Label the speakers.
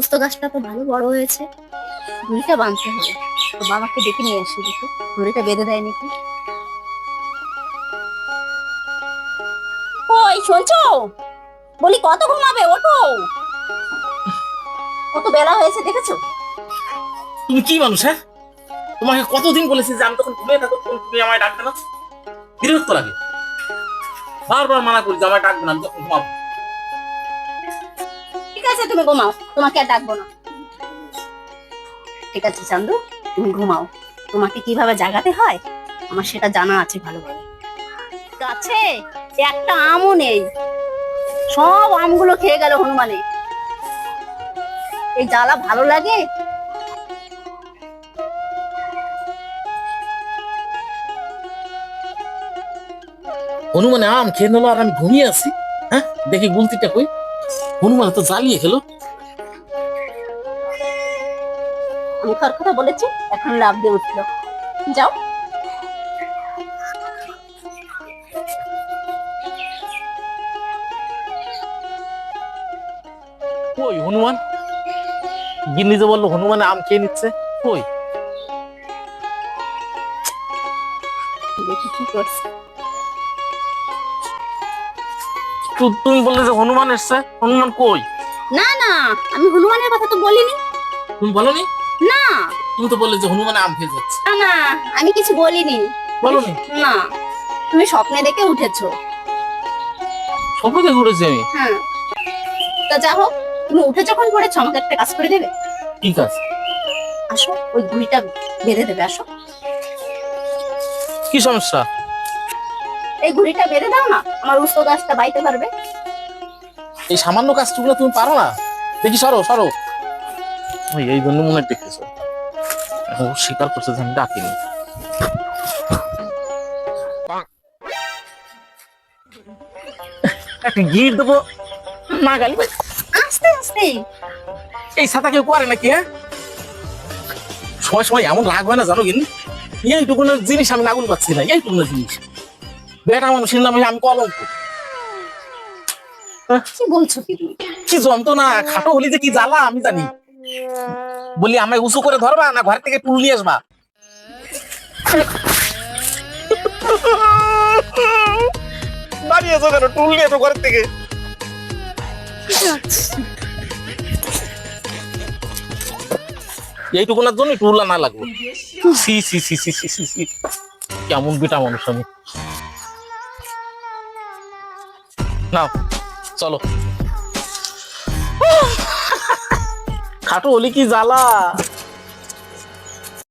Speaker 1: উস্ত গাছটা তো ভালো বড় হয়েছে, দড়িটা বাঁধতে হবে। তো বাবাকে ডেকে নিয়ে আসি, দেখি দড়িটা বেঁধে দেয় নাকি। ওই শুনছো, বলি কত ঘুমাবে, ওঠো, কত বেলা হয়েছে দেখেছো?
Speaker 2: তুমি কি মানুষ, হ্যাঁ? তোমাকে কতদিন বলেছি যে আমি তখন ঘুমিয়ে থাকো, তখন তুমি আমায় ডাকবে না? বিরক্ত লাগে। বারবার মানা করি যে আমায় ডাকবে না, আমি তখন ঘুমাবো।
Speaker 1: ঠিক আছে তুমি ঘুমাও, তোমাকে আর ডাকবো না। ঠিক আছে চান্দু, তুমি ঘুমাও। তোমাকে কিভাবে জাগাতে হয় আমার সেটা জানা আছে ভালোভাবে। গাছে একটা আমও নেই, সব আমগুলো খেয়ে গেল হনুমানে। এই জ্বালা ভালো লাগে?
Speaker 2: হনুমানে আম খেয়ে নিলো আর আমি ঘুমিয়ে আছি। হ্যাঁ, দেখি গুলতিটা কই। হনুমান তো জ্বালিয়ে খেলো।
Speaker 1: আমি তোর কথা বলেছি, এখন লাভ দিয়ে উঠলো। যাও।
Speaker 2: কই হনুমান? গিন্নি যে বললো হনুমানে আম খেয়ে নিচ্ছে, কই?
Speaker 1: দেখি কি করছে।
Speaker 2: তুমি বললে যে হনুমান এসছে, হনুমান কই?
Speaker 1: না না, আমি হনুমানের কথা তো বলিনি।
Speaker 2: তুমি বলোনি?
Speaker 1: না
Speaker 2: তুমি তো বললে যে হনুমানে আম খেয়ে যাচ্ছে।
Speaker 1: না না, আমি কিছু বলিনি।
Speaker 2: বলোনি?
Speaker 1: না, তুমি স্বপ্নে দেখে উঠেছো।
Speaker 2: স্বপ্ন দেখে উঠেছি আমি?
Speaker 1: হ্যাঁ, তা যা হোক, তুমি উঠে যখন পড়েছো আমাকে একটা কাজ করে দেবে।
Speaker 2: ঠিক আছে।
Speaker 1: আসো, ওই ঘুড়িটা বেঁধে দেবে, আসো।
Speaker 2: কি সমস্যা?
Speaker 1: এই ঘুড়িটা বেঁধে দাও না, আমার উস্ত গাছটা বাইতে পারবে।
Speaker 2: এই সামান্য কাজটুকু তুমি পারো না? দেখি সরো সরো। ওই এই জন্য মনে হয় দেখেছো, এখন স্বীকার করছে যে আমি ডাকিনি। একটা গিট দেবো না গালি।
Speaker 1: আস্তে আস্তে।
Speaker 2: এই ছাতা কেউ করে নাকি? হ্যাঁ, সময় সময় এমন রাগ হয় না জানো? কিন্তু এইটুকু জিনিস আমি নাগুল পাচ্ছি না, এইটুকু জিনিস। বেটা মানুষের নামে আমি কলঙ্ক।
Speaker 1: কি বলছো কি তুমি?
Speaker 2: কি যন্ত্রণা, খাটো হলি যে কি জ্বালা আমি জানি। বলি আমায় উঁচু করে ধরবা না ঘর থেকে টুল নিয়ে আসবা? দাঁড়িয়েছো কেন? টুল নিয়ে এসো ঘরের থেকে। এইটুকুনার জন্য টুল না লাগবে? সি সি সি সি সি সি সি, কেমন বেটা মানুষ আমি। নাও চলো। খাটো হলি কি জ্বালা।